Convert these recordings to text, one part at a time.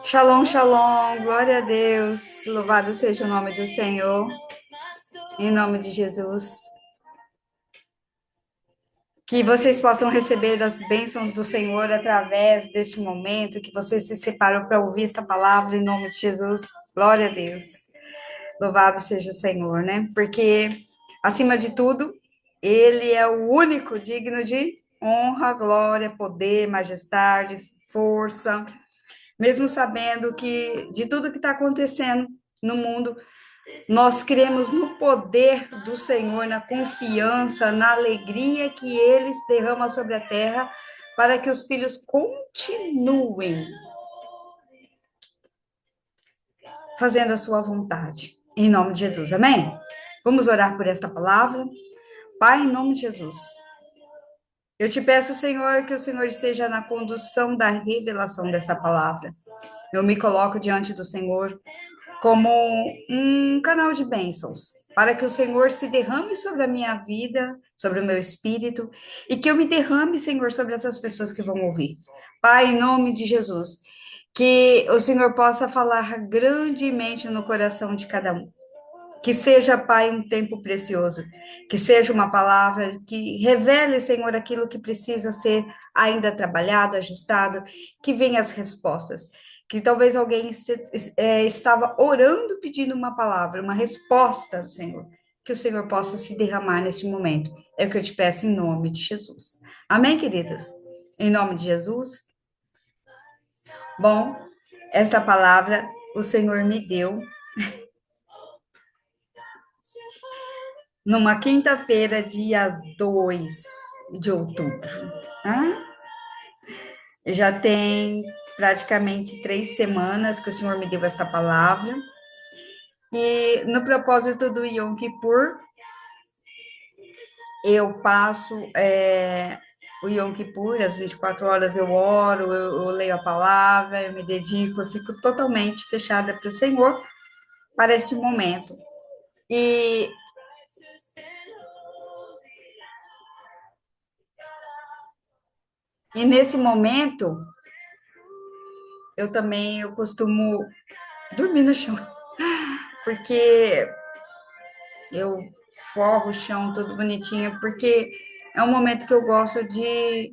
Shalom, shalom, glória a Deus, louvado seja o nome do Senhor, em nome de Jesus. Que vocês possam receber as bênçãos do Senhor através deste momento, que vocês se separam para ouvir esta palavra, em nome de Jesus, glória a Deus. Louvado seja o Senhor, né? Porque, acima de tudo, Ele é o único digno de honra, glória, poder, majestade, força, mesmo sabendo que de tudo que está acontecendo no mundo, nós cremos no poder do Senhor, na confiança, na alegria que Ele derrama sobre a terra, para que os filhos continuem fazendo a sua vontade. Em nome de Jesus, amém? Vamos orar por esta palavra. Pai, em nome de Jesus, eu te peço, Senhor, que o Senhor esteja na condução da revelação desta palavra. Eu me coloco diante do Senhor como um canal de bênçãos, para que o Senhor se derrame sobre a minha vida, sobre o meu espírito, e que eu me derrame, Senhor, sobre essas pessoas que vão ouvir. Pai, em nome de Jesus, que o Senhor possa falar grandemente no coração de cada um. Que seja, Pai, um tempo precioso, que seja uma palavra que revele, Senhor, aquilo que precisa ser ainda trabalhado, ajustado, que venha as respostas. Que talvez alguém estava orando, pedindo uma palavra, uma resposta do Senhor. Que o Senhor possa se derramar nesse momento. É o que eu te peço em nome de Jesus. Amém, queridas? Em nome de Jesus. Bom, esta palavra o Senhor me deu numa quinta-feira, dia 2 de outubro. Né? Já tem praticamente 3 semanas que o Senhor me deu esta palavra. E no propósito do Yom Kippur, eu passo o Yom Kippur, às 24 horas eu oro, eu leio a palavra, eu me dedico, eu fico totalmente fechada para o Senhor para este momento. E nesse momento, eu costumo dormir no chão, porque eu forro o chão todo bonitinho, porque é um momento que eu gosto de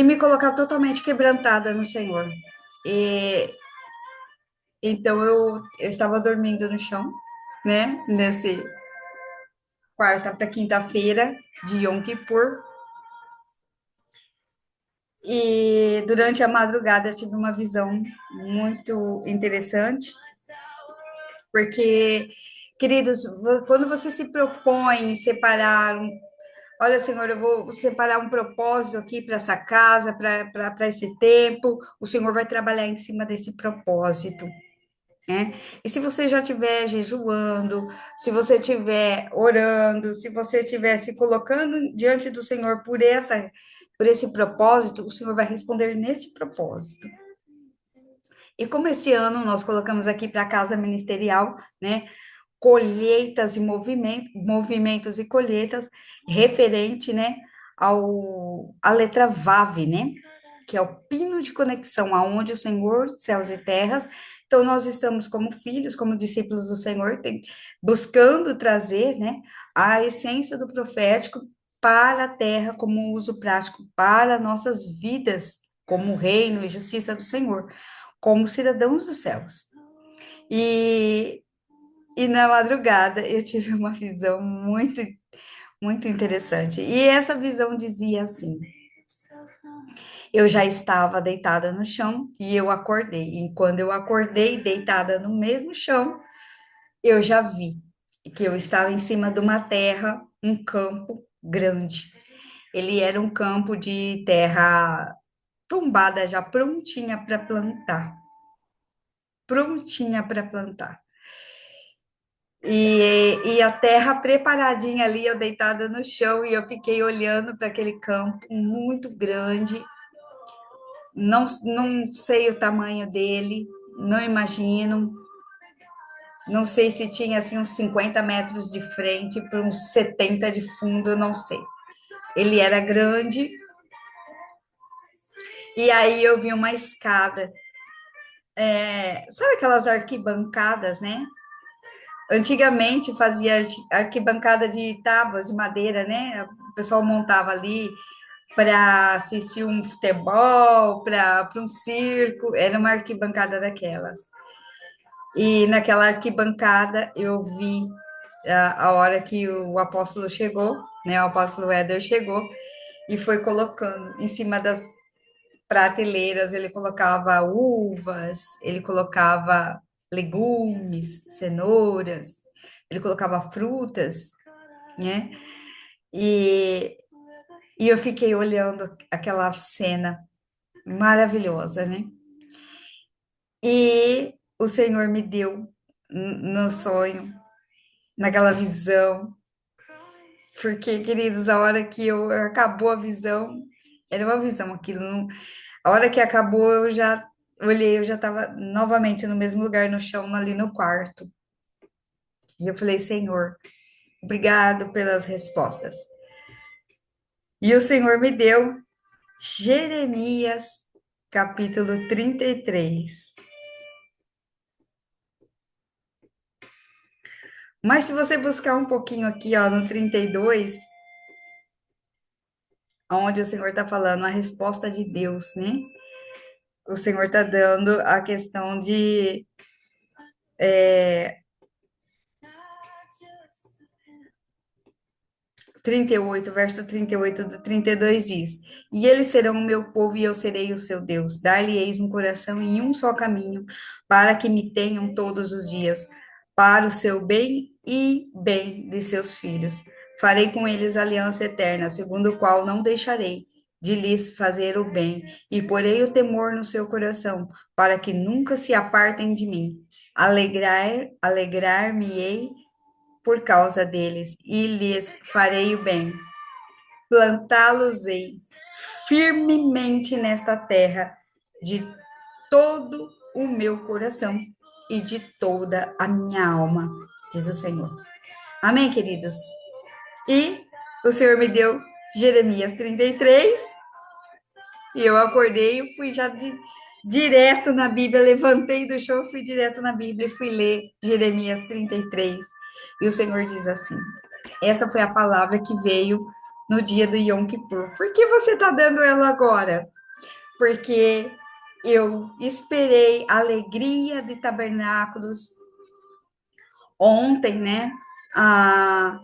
me colocar totalmente quebrantada no Senhor. E então eu estava dormindo no chão, né? Nesse quarta para quinta-feira de Yom Kippur. E durante a madrugada eu tive uma visão muito interessante, porque, queridos, quando você se propõe em separar olha, Senhor, eu vou separar um propósito aqui para essa casa, para esse tempo. O Senhor vai trabalhar em cima desse propósito, né? E se você já estiver jejuando, se você estiver orando, se você estiver se colocando diante do Senhor por esse propósito, o Senhor vai responder nesse propósito. E como esse ano nós colocamos aqui para a casa ministerial, né? Colheitas e movimentos e colheitas referente, né, à letra Vav, né, que é o pino de conexão, aonde o Senhor, céus e terras. Então, nós estamos como filhos, como discípulos do Senhor, buscando trazer, né, a essência do profético para a terra como uso prático para nossas vidas, como reino e justiça do Senhor, como cidadãos dos céus. E na madrugada eu tive uma visão muito, muito interessante. E essa visão dizia assim: eu já estava deitada no chão e eu acordei. E quando eu acordei deitada no mesmo chão, eu já vi que eu estava em cima de uma terra, um campo grande. Ele era um campo de terra tombada, já prontinha para plantar. Prontinha para plantar. E a terra preparadinha ali, eu deitada no chão, e eu fiquei olhando para aquele campo muito grande. Não sei o tamanho dele, não imagino. Não sei se tinha assim uns 50 metros de frente para uns 70 de fundo, eu não sei. Ele era grande E aí eu vi uma escada, sabe aquelas arquibancadas, né? Antigamente fazia arquibancada de tábuas de madeira, né? O pessoal montava ali para assistir um futebol, para um circo, era uma arquibancada daquelas. E naquela arquibancada eu vi a hora que o apóstolo chegou, né? O apóstolo Éder chegou e foi colocando em cima das prateleiras, ele colocava uvas, ele colocava legumes, cenouras, ele colocava frutas, né? E, e eu fiquei olhando aquela cena maravilhosa, né? E o Senhor me deu no sonho, naquela visão, porque, queridos, a hora que acabou a visão, era uma visão aquilo, a hora que acabou, eu já olhei, eu já estava novamente no mesmo lugar, no chão, ali no quarto. E eu falei, Senhor, obrigado pelas respostas. E o Senhor me deu Jeremias, capítulo 33. Mas se você buscar um pouquinho aqui, ó, no 32, onde o Senhor está falando a resposta de Deus, né? O Senhor está dando a questão de 38, verso 38 do 32 diz: E eles serão o meu povo e eu serei o seu Deus. Dar-lhe-eis um coração e um só caminho, para que me tenham todos os dias, para o seu bem e bem de seus filhos. Farei com eles aliança eterna, segundo o qual não deixarei de lhes fazer o bem, e porei o temor no seu coração, para que nunca se apartem de mim. Alegrar-me-ei por causa deles, e lhes farei o bem. Plantá-los-ei firmemente nesta terra, de todo o meu coração e de toda a minha alma, diz o Senhor. Amém, queridos? E o Senhor me deu Jeremias 33, e eu acordei e fui já direto na Bíblia, levantei do chão, fui direto na Bíblia e fui ler Jeremias 33. E o Senhor diz assim: essa foi a palavra que veio no dia do Yom Kippur. Por que você está dando ela agora? Porque eu esperei a alegria de tabernáculos ontem, né? A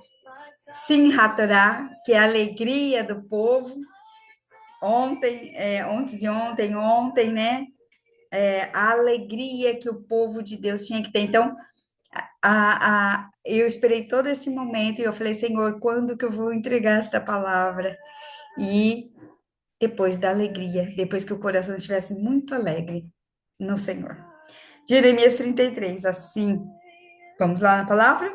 Simchat Torah, que é a alegria do povo. Ontem, antes de ontem, né? A alegria que o povo de Deus tinha que ter. Então, eu esperei todo esse momento e eu falei, Senhor, quando que eu vou entregar esta palavra? E depois da alegria, depois que o coração estivesse muito alegre no Senhor. Jeremias 33, assim. Vamos lá na palavra?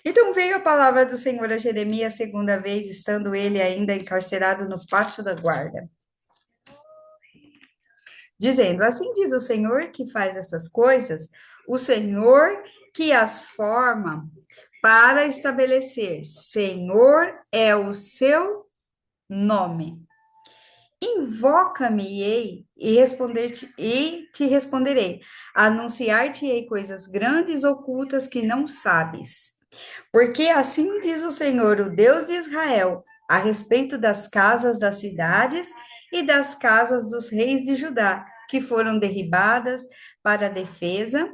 Então veio a palavra do Senhor a Jeremias segunda vez, estando ele ainda encarcerado no pátio da guarda, dizendo: Assim diz o Senhor que faz essas coisas, o Senhor que as forma para estabelecer. Senhor é o seu nome. Invoca-me-ei e te responderei. Anunciar-te-ei coisas grandes ocultas que não sabes. Porque assim diz o Senhor, o Deus de Israel, a respeito das casas das cidades e das casas dos reis de Judá, que foram derribadas para a defesa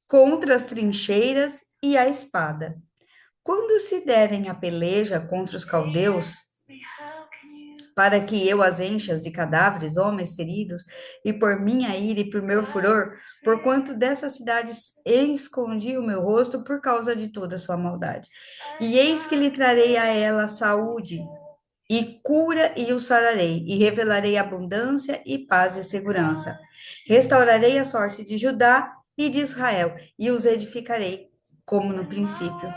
contra as trincheiras e a espada. Quando se derem a peleja contra os caldeus, para que eu as encha de cadáveres, homens feridos, e por minha ira e por meu furor, porquanto dessas cidades escondi o meu rosto por causa de toda a sua maldade. E eis que lhe trarei a ela saúde e cura e o sararei, e revelarei abundância e paz e segurança. Restaurarei a sorte de Judá e de Israel, e os edificarei como no princípio.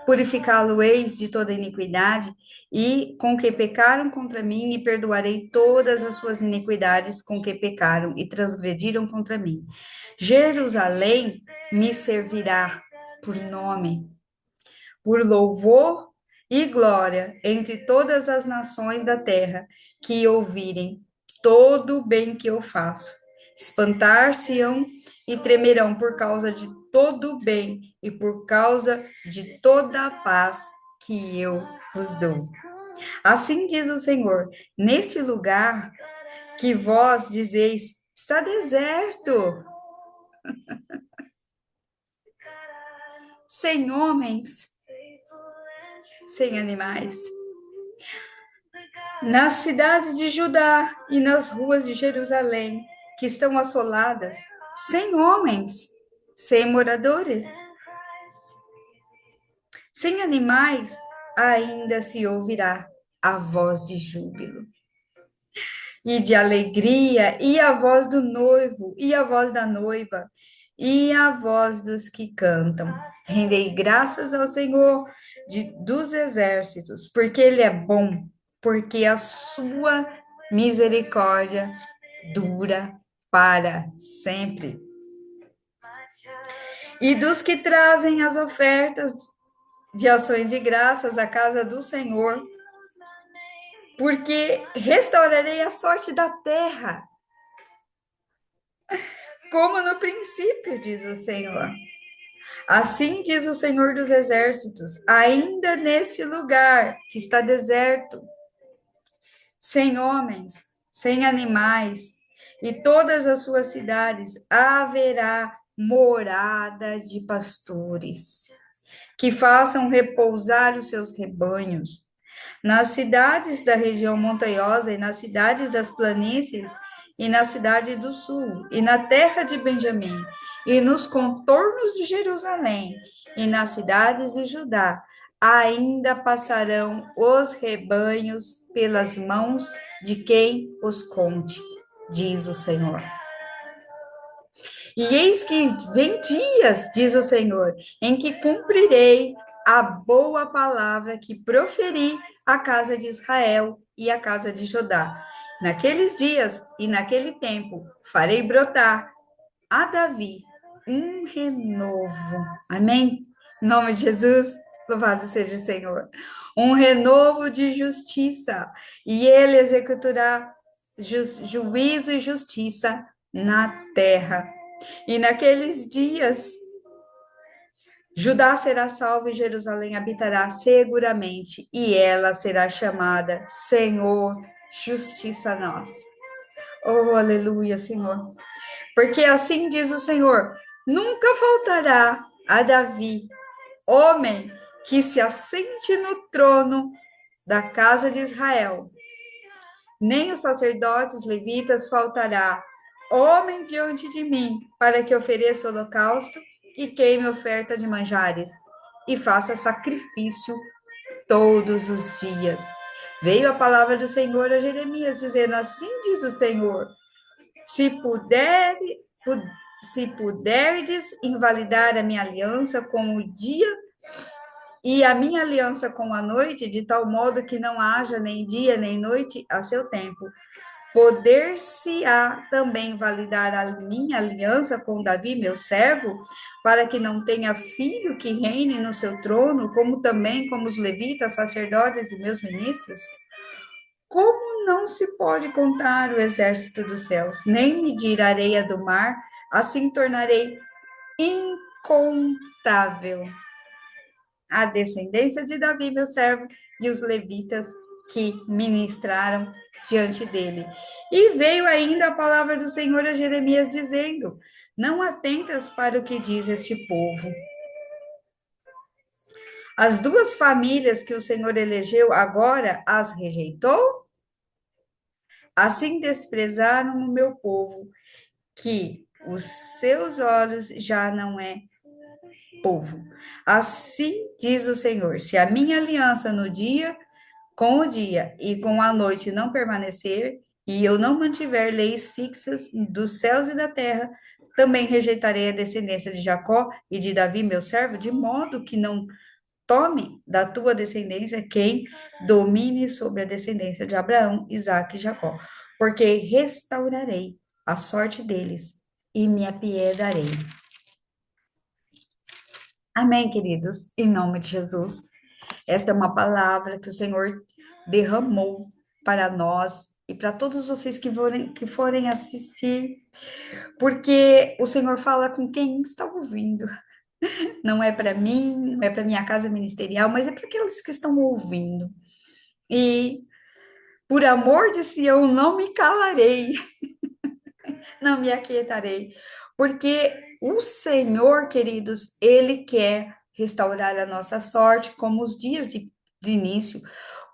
Purificá-lo-eis de toda iniquidade, e com que pecaram contra mim, e perdoarei todas as suas iniquidades com que pecaram e transgrediram contra mim. Jerusalém me servirá por nome, por louvor e glória entre todas as nações da terra que ouvirem todo o bem que eu faço. Espantar-se-ão e tremerão por causa de todo o bem e por causa de toda a paz que eu vos dou. Assim diz o Senhor: neste lugar que vós dizeis, está deserto, sem homens, sem animais. Nas cidades de Judá e nas ruas de Jerusalém, que estão assoladas, sem homens, sem moradores, sem animais, ainda se ouvirá a voz de júbilo e de alegria, e a voz do noivo, e a voz da noiva, e a voz dos que cantam. Rendei graças ao Senhor dos exércitos, porque Ele é bom, porque a sua misericórdia dura para sempre. E dos que trazem as ofertas de ações de graças à casa do Senhor, porque restaurarei a sorte da terra, como no princípio, diz o Senhor. Assim diz o Senhor dos Exércitos, ainda neste lugar que está deserto, sem homens, sem animais, e todas as suas cidades haverá morada de pastores, que façam repousar os seus rebanhos. Nas cidades da região montanhosa e nas cidades das planícies e na cidade do sul e na terra de Benjamim e nos contornos de Jerusalém e nas cidades de Judá ainda passarão os rebanhos pelas mãos de quem os conte, diz o Senhor. E eis que vem dias, diz o Senhor, em que cumprirei a boa palavra que proferi à casa de Israel e à casa de Judá. Naqueles dias e naquele tempo farei brotar a Davi um renovo. Amém? Em nome de Jesus, louvado seja o Senhor. Um renovo de justiça, e ele executará juízo e justiça na terra. E naqueles dias, Judá será salvo e Jerusalém habitará seguramente, e ela será chamada Senhor, justiça nossa. Oh, aleluia, Senhor. Porque assim diz o Senhor: nunca faltará a Davi, homem que se assente no trono da casa de Israel. Nem os sacerdotes levitas faltará homem diante de mim, para que ofereça holocausto e queime oferta de manjares, e faça sacrifício todos os dias. Veio a palavra do Senhor a Jeremias, dizendo: assim diz o Senhor, se puderdes invalidar a minha aliança com o dia e a minha aliança com a noite, de tal modo que não haja nem dia nem noite a seu tempo, poder-se-á também validar a minha aliança com Davi, meu servo, para que não tenha filho que reine no seu trono, como também como os levitas, sacerdotes e meus ministros? Como não se pode contar o exército dos céus, nem medir a areia do mar, assim tornarei incontável a descendência de Davi, meu servo, e os levitas que ministraram diante dele. E veio ainda a palavra do Senhor a Jeremias, dizendo: não atentas para o que diz este povo. As duas famílias que o Senhor elegeu agora as rejeitou? Assim desprezaram o meu povo, que os seus olhos já não é povo. Assim diz o Senhor: se a minha aliança no dia, com o dia e com a noite não permanecer, e eu não mantiver leis fixas dos céus e da terra, também rejeitarei a descendência de Jacó e de Davi, meu servo, de modo que não tome da tua descendência quem domine sobre a descendência de Abraão, Isaque e Jacó, porque restaurarei a sorte deles e me apiedarei. Amém, queridos? Em nome de Jesus. Esta é uma palavra que o Senhor derramou para nós e para todos vocês que forem assistir, porque o Senhor fala com quem está ouvindo. Não é para mim, não é para minha casa ministerial, mas é para aqueles que estão ouvindo. E por amor de Sião, não me calarei, não me aquietarei, porque o Senhor, queridos, Ele quer restaurar a nossa sorte, como os dias de início,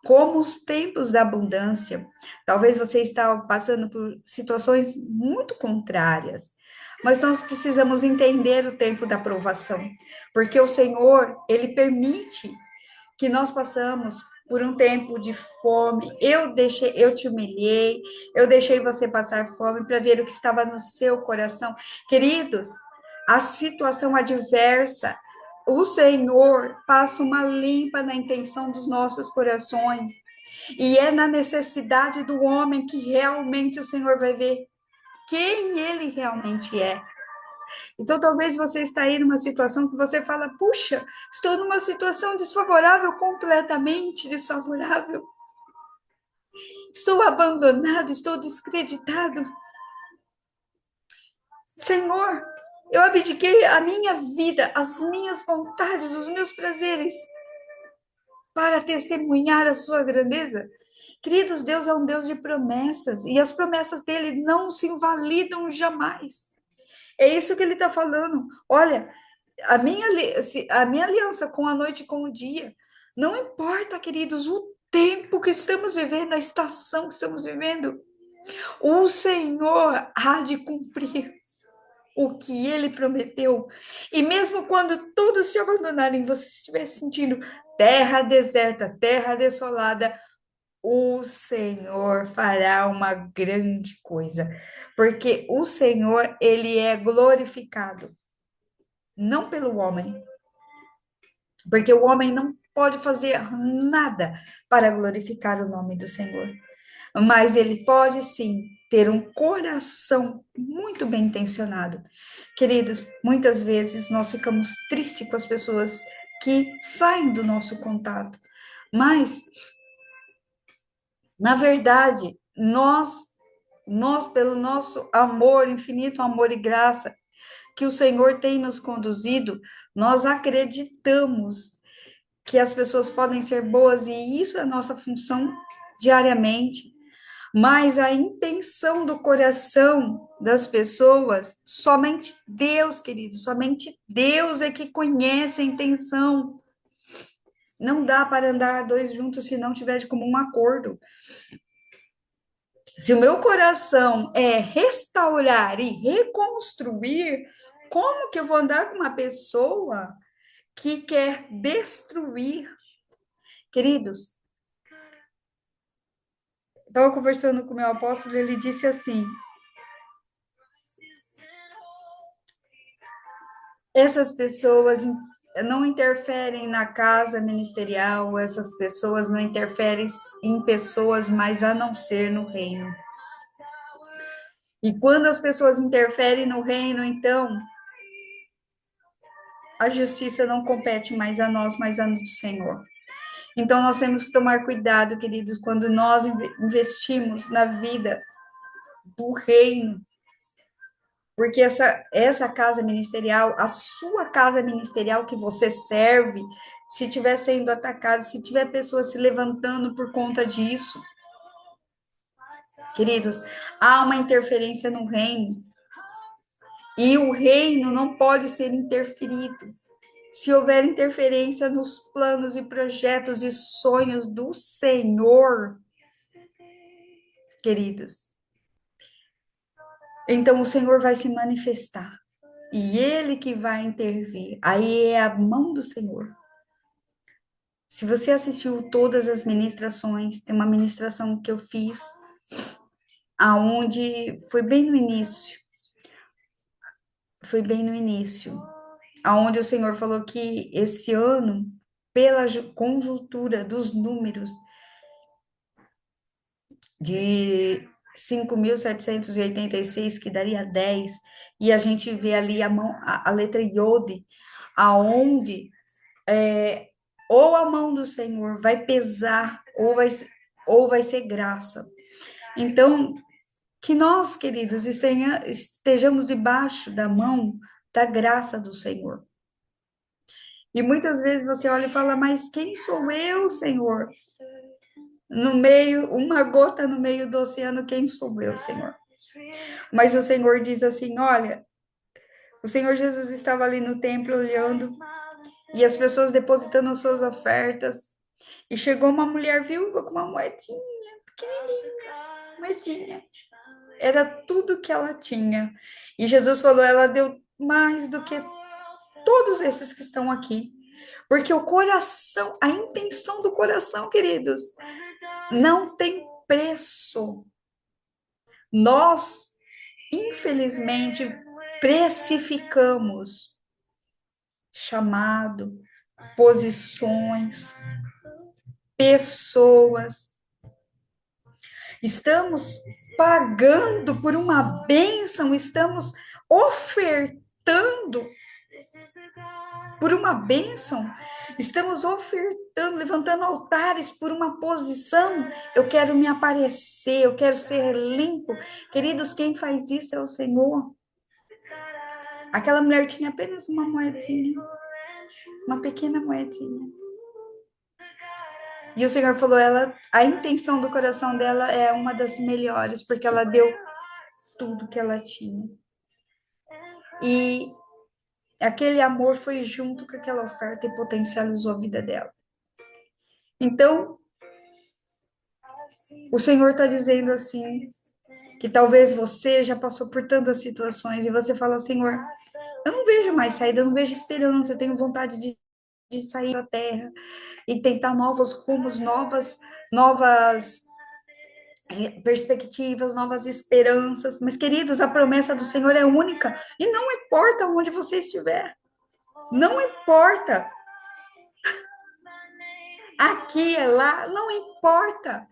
como os tempos da abundância. Talvez você está passando por situações muito contrárias, mas nós precisamos entender o tempo da provação, porque o Senhor, Ele permite que nós passamos por um tempo de fome. Eu te humilhei, eu deixei você passar fome para ver o que estava no seu coração. Queridos, a situação adversa, o Senhor passa uma limpa na intenção dos nossos corações. E é na necessidade do homem que realmente o Senhor vai ver quem ele realmente é. Então, talvez você está aí numa situação que você fala, puxa, estou numa situação desfavorável, completamente desfavorável. Estou abandonado, estou descreditado. Senhor, eu abdiquei a minha vida, as minhas vontades, os meus prazeres, para testemunhar a sua grandeza. Queridos, Deus é um Deus de promessas, e as promessas dele não se invalidam jamais. É isso que ele está falando. Olha, a minha aliança com a noite e com o dia. Não importa, queridos, o tempo que estamos vivendo, a estação que estamos vivendo, o Senhor há de cumprir o que ele prometeu. E mesmo quando todos te abandonarem, você estiver sentindo terra deserta, terra desolada, o Senhor fará uma grande coisa, porque o Senhor, ele é glorificado, não pelo homem, porque o homem não pode fazer nada para glorificar o nome do Senhor, mas ele pode sim ter um coração muito bem intencionado. Queridos, muitas vezes nós ficamos tristes com as pessoas que saem do nosso contato, mas na verdade, nós pelo nosso amor, infinito amor e graça que o Senhor tem nos conduzido, nós acreditamos que as pessoas podem ser boas e isso é a nossa função diariamente. Mas a intenção do coração das pessoas, somente Deus, queridos, somente Deus é que conhece a intenção. Não dá para andar dois juntos se não tiver de comum acordo. Se o meu coração é restaurar e reconstruir, como que eu vou andar com uma pessoa que quer destruir? Queridos, estava conversando com o meu apóstolo, ele disse assim: essas pessoas não interferem na casa ministerial, essas pessoas não interferem em pessoas, mas a não ser no reino. E quando as pessoas interferem no reino, então a justiça não compete mais a nós, mas a do Senhor. Então, nós temos que tomar cuidado, queridos, quando nós investimos na vida do reino, porque essa casa ministerial, a sua casa ministerial que você serve, se estiver sendo atacada, se tiver pessoas se levantando por conta disso, queridos, há uma interferência no reino, e o reino não pode ser interferido. Se houver interferência nos planos e projetos e sonhos do Senhor, queridos, então o Senhor vai se manifestar. E Ele que vai intervir. Aí é a mão do Senhor. Se você assistiu todas as ministrações, tem uma ministração que eu fiz, aonde foi bem no início, aonde o Senhor falou que esse ano, pela conjuntura dos números de 5.786 que daria 10 e a gente vê ali a letra Yod, aonde ou a mão do Senhor vai pesar, ou vai ser graça. Então, que nós, queridos, estejamos debaixo da mão da graça do Senhor. E muitas vezes você olha e fala, mas quem sou eu, Senhor? No meio, uma gota no meio do oceano, quem sou eu, Senhor? Mas o Senhor diz assim: olha, o Senhor Jesus estava ali no templo olhando e as pessoas depositando suas ofertas. E chegou uma mulher viúva com uma moedinha, pequenininha, moedinha. Era tudo que ela tinha. E Jesus falou: ela deu mais do que todos esses que estão aqui. Porque o coração, a intenção do coração, queridos, não tem preço. Nós, infelizmente, precificamos chamado, posições, pessoas. Estamos pagando por uma bênção, estamos ofertando por uma bênção, estamos ofertando, levantando altares por uma posição. Eu quero me aparecer, eu quero ser limpo. Queridos, quem faz isso é o Senhor. Aquela mulher tinha apenas uma moedinha, uma pequena moedinha. E o Senhor falou, a intenção do coração dela é uma das melhores, porque ela deu tudo que ela tinha. E aquele amor foi junto com aquela oferta e potencializou a vida dela. Então, o Senhor está dizendo assim, que talvez você já passou por tantas situações e você fala, Senhor, eu não vejo mais saída, eu não vejo esperança, eu tenho vontade de sair da terra e tentar novos rumos, novas perspectivas, novas esperanças. Mas, queridos, a promessa do Senhor é única e não importa onde você estiver. Não importa. Aqui é lá, não importa.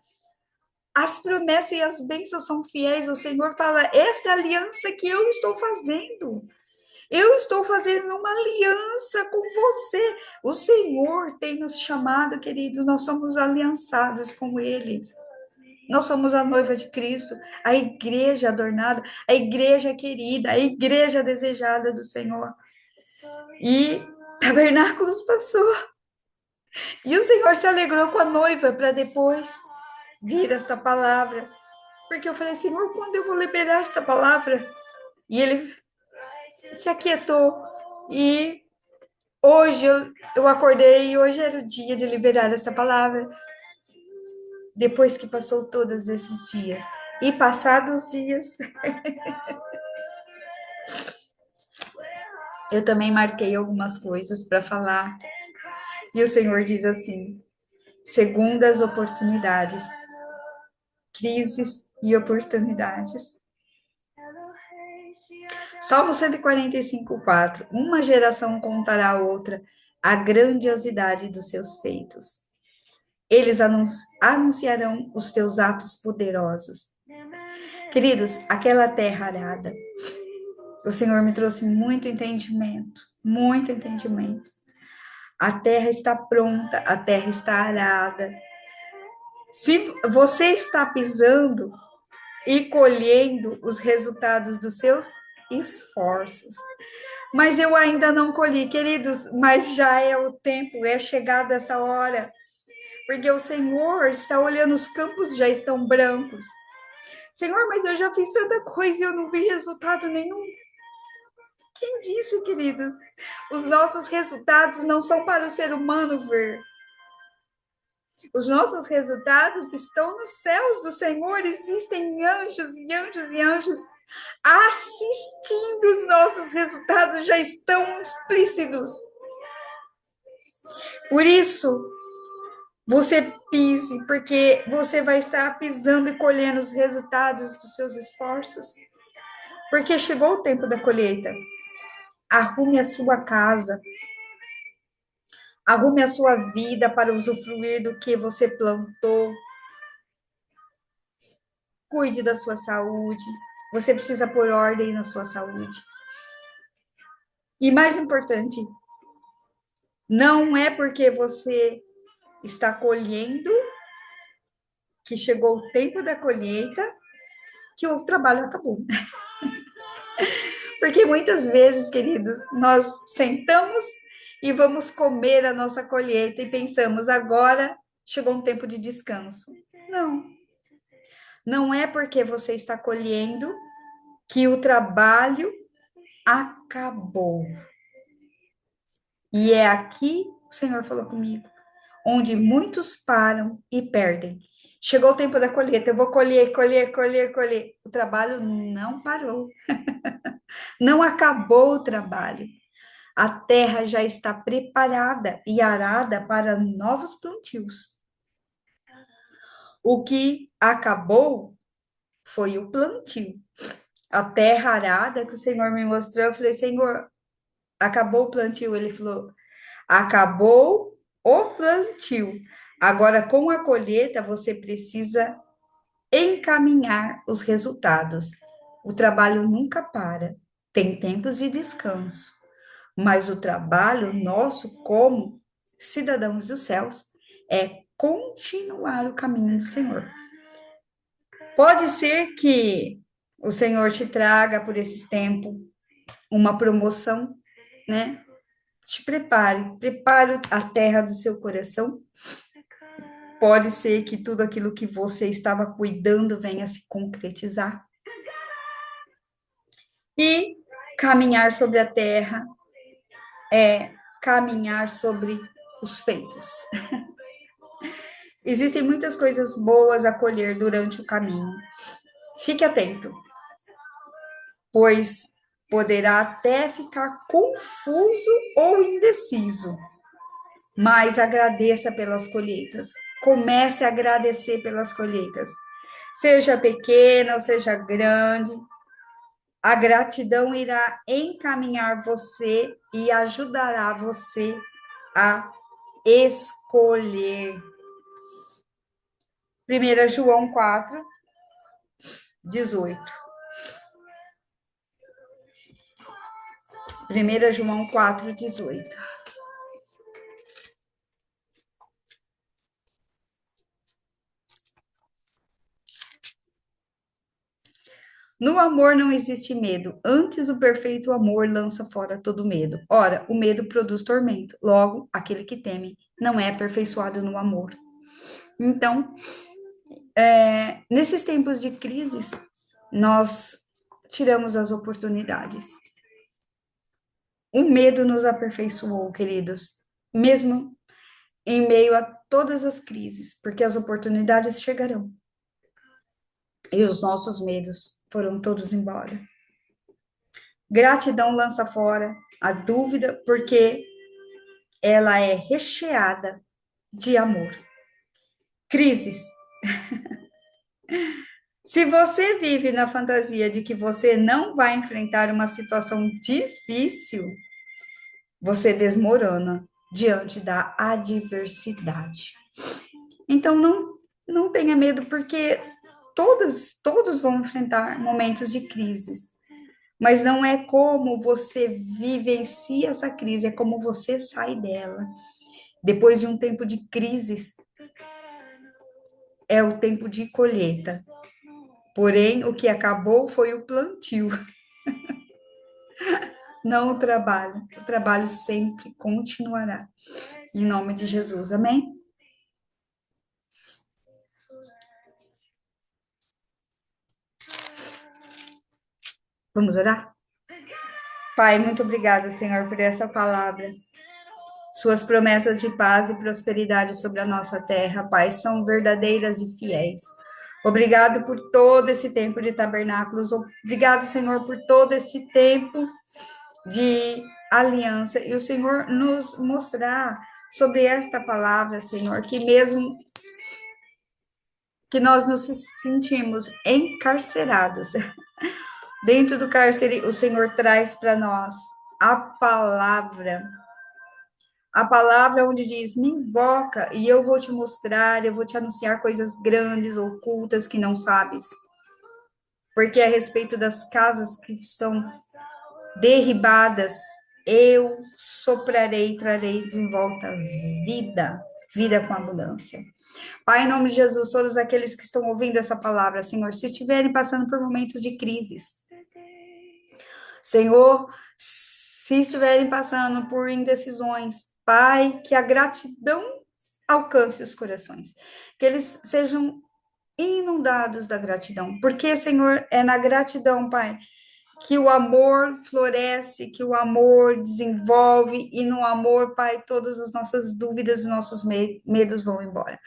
As promessas e as bênçãos são fiéis. O Senhor fala, esta é a aliança que eu estou fazendo. Eu estou fazendo uma aliança com você. O Senhor tem nos chamado, queridos, nós somos aliançados com Ele. Nós somos a noiva de Cristo, a igreja adornada, a igreja querida, a igreja desejada do Senhor. E Tabernáculos passou. E o Senhor se alegrou com a noiva para depois vir esta palavra. Porque eu falei, Senhor, quando eu vou liberar esta palavra? E ele se aquietou. E hoje eu acordei e hoje era o dia de liberar essa palavra. Depois que passou todos esses dias. E passados os dias, eu também marquei algumas coisas para falar. E o Senhor diz assim: segundas oportunidades, crises e oportunidades. Salmo 145:4. Uma geração contará a outra a grandiosidade dos seus feitos. Eles anunciarão os teus atos poderosos. Queridos, aquela terra arada, o Senhor me trouxe muito entendimento, muito entendimento. A terra está pronta, a terra está arada. Se você está pisando e colhendo os resultados dos seus esforços. Mas eu ainda não colhi, queridos, mas já é o tempo, é chegada essa hora. Porque o Senhor está olhando, os campos já estão brancos. Senhor, mas eu já fiz tanta coisa e eu não vi resultado nenhum. Quem disse, queridos? Os nossos resultados não são para o ser humano ver. Os nossos resultados estão nos céus do Senhor. Existem anjos e anjos e anjos assistindo os nossos resultados, já estão explícitos. Por isso, você pise, porque você vai estar pisando e colhendo os resultados dos seus esforços. Porque chegou o tempo da colheita. Arrume a sua casa. Arrume a sua vida para usufruir do que você plantou. Cuide da sua saúde. Você precisa pôr ordem na sua saúde. E mais importante, não é porque você está colhendo que chegou o tempo da colheita, que o trabalho acabou. Porque muitas vezes, queridos, nós sentamos e vamos comer a nossa colheita e pensamos, agora chegou um tempo de descanso. Não, não é porque você está colhendo que o trabalho acabou. E é aqui o Senhor falou comigo, onde muitos param e perdem. Chegou o tempo da colheita, eu vou colher, colher, colher, colher. O trabalho não parou, não acabou o trabalho. A terra já está preparada e arada para novos plantios. O que acabou foi o plantio. A terra arada que o Senhor me mostrou, eu falei, Senhor, acabou o plantio? Ele falou, acabou o plantio. Agora, com a colheita, você precisa encaminhar os resultados. O trabalho nunca para, tem tempos de descanso, mas o trabalho nosso como cidadãos dos céus é continuar o caminho do Senhor. Pode ser que o Senhor te traga por esse tempo uma promoção, né? Te prepare a terra do seu coração. Pode ser que tudo aquilo que você estava cuidando venha a se concretizar. E caminhar sobre a terra é caminhar sobre os feitos. Existem muitas coisas boas a colher durante o caminho. Fique atento, pois poderá até ficar confuso ou indeciso, mas agradeça pelas colheitas. Comece a agradecer pelas colheitas. Seja pequena ou seja grande, a gratidão irá encaminhar você e ajudará você a escolher. 1 João 4, 18. 1 João 4, 18. No amor não existe medo, antes o perfeito amor lança fora todo medo. Ora, o medo produz tormento, logo, aquele que teme não é aperfeiçoado no amor. Então, nesses tempos de crises, nós tiramos as oportunidades. O medo nos aperfeiçoou, queridos, mesmo em meio a todas as crises, porque as oportunidades chegarão. E os nossos medos foram todos embora. Gratidão lança fora a dúvida, porque ela é recheada de amor. Crises. Se você vive na fantasia de que você não vai enfrentar uma situação difícil, você desmorona diante da adversidade. Então, não tenha medo, porque todos vão enfrentar momentos de crises. Mas não é como você vivencia essa crise, é como você sai dela. Depois de um tempo de crises, é o tempo de colheita. Porém, o que acabou foi o plantio, não o trabalho. O trabalho sempre continuará. Em nome de Jesus, amém? Vamos orar? Pai, muito obrigada, Senhor, por essa palavra. Suas promessas de paz e prosperidade sobre a nossa terra, Pai, são verdadeiras e fiéis. Obrigado por todo esse tempo de tabernáculos. Obrigado, Senhor, por todo esse tempo de aliança. E o Senhor nos mostrar sobre esta palavra, Senhor, que mesmo que nós nos sentimos encarcerados, dentro do cárcere, o Senhor traz para nós a palavra onde diz, me invoca e eu vou te mostrar, eu vou te anunciar coisas grandes, ocultas que não sabes. Porque a respeito das casas que estão derribadas, eu soprarei e trarei de volta vida. vida com abundância. Pai, em nome de Jesus, todos aqueles que estão ouvindo essa palavra, Senhor, se estiverem passando por momentos de crises, Senhor, se estiverem passando por indecisões, Pai, que a gratidão alcance os corações, que eles sejam inundados da gratidão, porque, Senhor, é na gratidão, Pai, que o amor floresce, que o amor desenvolve, e no amor, Pai, todas as nossas dúvidas e nossos medos vão embora.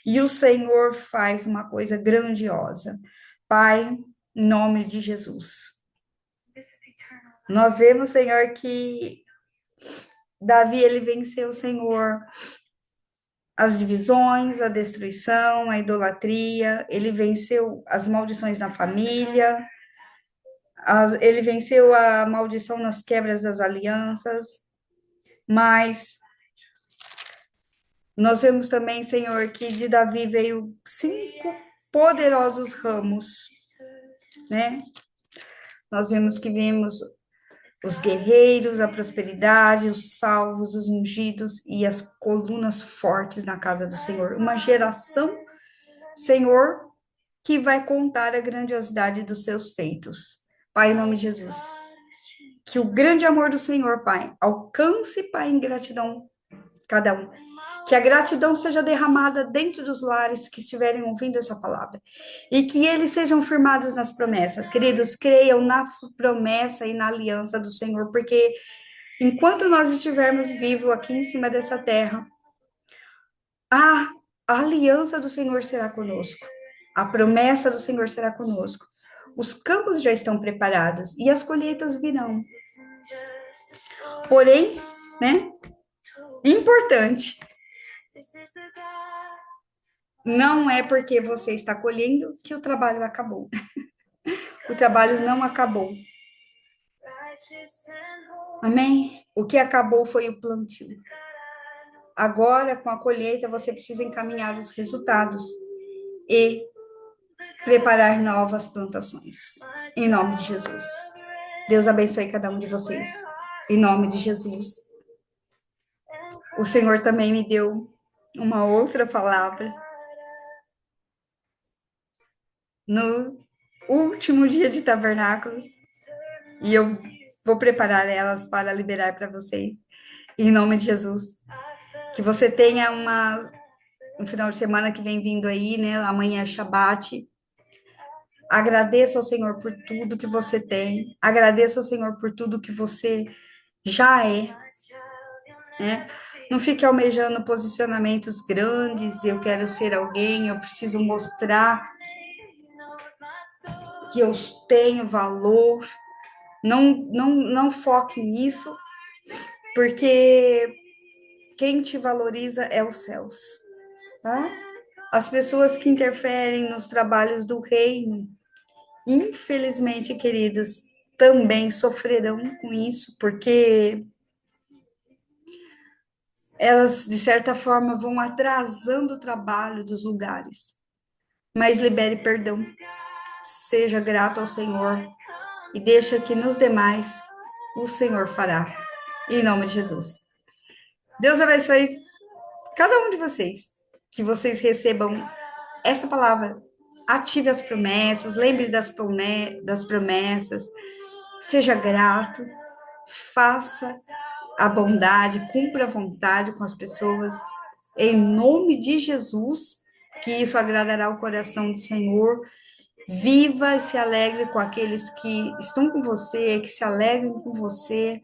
E o Senhor faz uma coisa grandiosa. Pai, em nome de Jesus. Nós vemos, Senhor, que Davi, ele venceu, Senhor, as divisões, a destruição, a idolatria, ele venceu as maldições na família, ele venceu a maldição nas quebras das alianças, mas nós vemos também, Senhor, que de Davi veio 5 poderosos ramos, né? Nós vimos os guerreiros, a prosperidade, os salvos, os ungidos e as colunas fortes na casa do Senhor. Uma geração, Senhor, que vai contar a grandiosidade dos seus feitos. Pai, em nome de Jesus. Que o grande amor do Senhor, Pai, alcance, Pai, em gratidão cada um. Que a gratidão seja derramada dentro dos lares que estiverem ouvindo essa palavra. E que eles sejam firmados nas promessas. Queridos, creiam na promessa e na aliança do Senhor, porque enquanto nós estivermos vivos aqui em cima dessa terra, a aliança do Senhor será conosco. A promessa do Senhor será conosco. Os campos já estão preparados e as colheitas virão. Porém, né? Importante. Não é porque você está colhendo que o trabalho acabou. O trabalho não acabou. Amém? O que acabou foi o plantio. Agora, com a colheita, você precisa encaminhar os resultados e preparar novas plantações. Em nome de Jesus. Deus abençoe cada um de vocês. Em nome de Jesus. O Senhor também me deu uma outra palavra. No último dia de tabernáculos. E eu vou preparar elas para liberar para vocês. Em nome de Jesus. Que você tenha um final de semana que vem vindo aí, né? Amanhã é Shabat. Agradeça ao Senhor por tudo que você tem. Agradeça ao Senhor por tudo que você já é, né? Não fique almejando posicionamentos grandes. Eu quero ser alguém, eu preciso mostrar que eu tenho valor. Não foque nisso, porque quem te valoriza é os céus, tá? As pessoas que interferem nos trabalhos do reino, infelizmente, queridos, também sofrerão com isso, porque elas, de certa forma, vão atrasando o trabalho dos lugares. Mas libere perdão, seja grato ao Senhor e deixa que nos demais o Senhor fará. Em nome de Jesus. Deus abençoe cada um de vocês, que vocês recebam essa palavra. Ative as promessas, lembre das promessas, seja grato, faça a bondade, cumpra a vontade com as pessoas, em nome de Jesus, que isso agradará o coração do Senhor. Viva e se alegre com aqueles que estão com você, que se alegrem com você,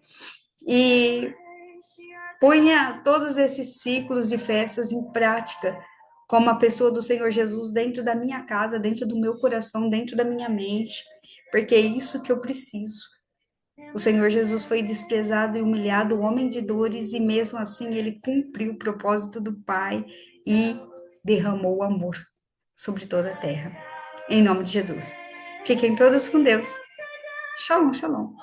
e ponha todos esses ciclos de festas em prática, como a pessoa do Senhor Jesus dentro da minha casa, dentro do meu coração, dentro da minha mente, porque é isso que eu preciso. O Senhor Jesus foi desprezado e humilhado, homem de dores, e mesmo assim ele cumpriu o propósito do Pai e derramou o amor sobre toda a terra. Em nome de Jesus. Fiquem todos com Deus. Shalom, shalom.